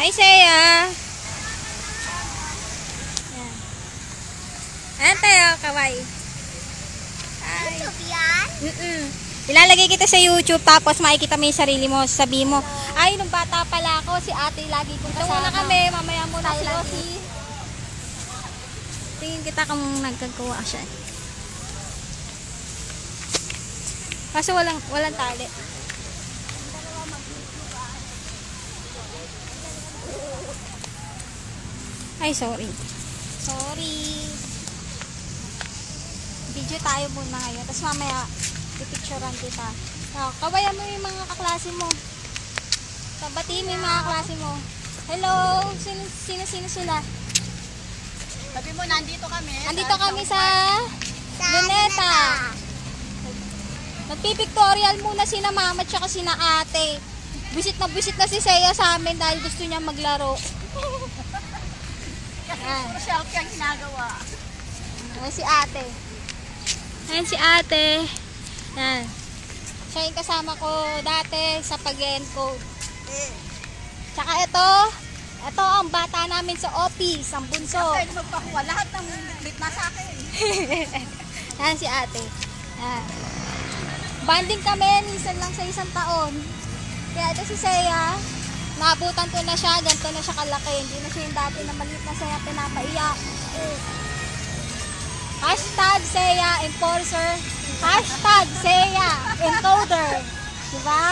Hi, Seya. Ayan tayo, kawai. Hi. Ilalagay kita sa YouTube, tapos makikita mo yung sarili mo, sabi mo, ay, nung bata pala ako, si ate lagi kong kasama. Ito muna kami, mamaya muna si Osi. Tingin kita kung nagkagawa siya. Kaso walang tali. Ay, sorry. Video tayo muna ngayon. Tapos mamaya, pipicturean kita. Kabayan mo yung mga kaklase mo. Batiin mo yung mga kaklase mo. Hello! Sino sila? Sabi mo, nandito kami. Nandito kami sa Luneta. Nagpipictorial muna sina mama at saka sina ate. Visit na si Seya sa amin dahil gusto niya maglaro. Puro selfie ang ginagawa. Ayan si ate. Ayan si ate. Ayan. Siya yung kasama ko dati sa pag-encode. Tsaka ito ang bata namin sa office, ang bunso. Pwede magpakuha. Lahat ng bit na sa akin. Ayan si ate. Ayan. Banding kami minsan lang sa isang taon. Kaya ito si Seya. Naabutan ko na siya, ganito na siya kalaki. Hindi na siya yung dati na maliit na Seya pinapaiyak. Hashtag Seya Enforcer. Hashtag Seya Encoder. Diba?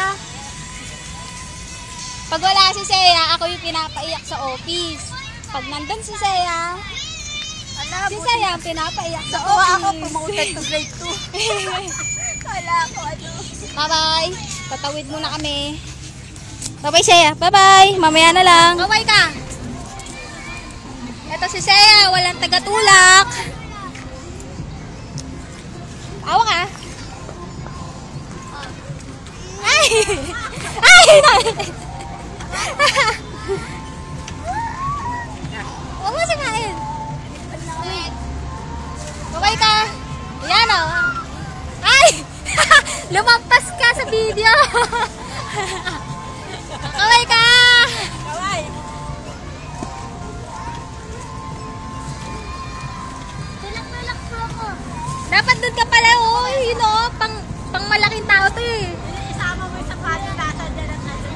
Pag wala si Seya, ako yung pinapaiyak sa office. Pag nandun si Seya, si Seya ang pinapaiyak sa office. Ako promoted to grade 2. Kala ko ano. Bye-bye. Patawid muna kami. Bye-bye, Seya. Bye-bye. Mamaya na lang. Bye-bye ka. Ito si Seya. Walang tagatulak. Awa ka. Ay! Ay! Huwag mo sinain. Bye-bye ka. Ayan o. Ay! Lumampas ka sa video. Kaway ka! Kaway! Tulak po ako. Dapat doon ka pala, oh. Yun, oh. Pang malaking tao to, eh. Isama mo yung sapato nasa dyan at ano.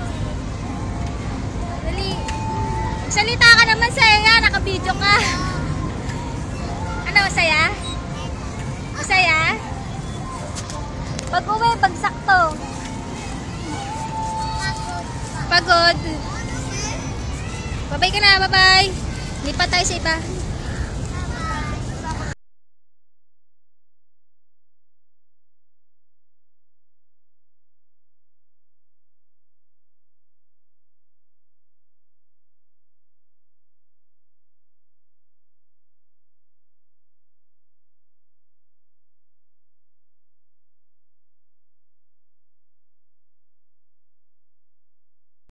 Dali. Salita ka naman, Seya. Naka-video ka. Ano, masaya? Masaya? Pag-uwi, pagsakto. Pagod. Bye-bye ka na, bye-bye. Lipat tayo sa iba.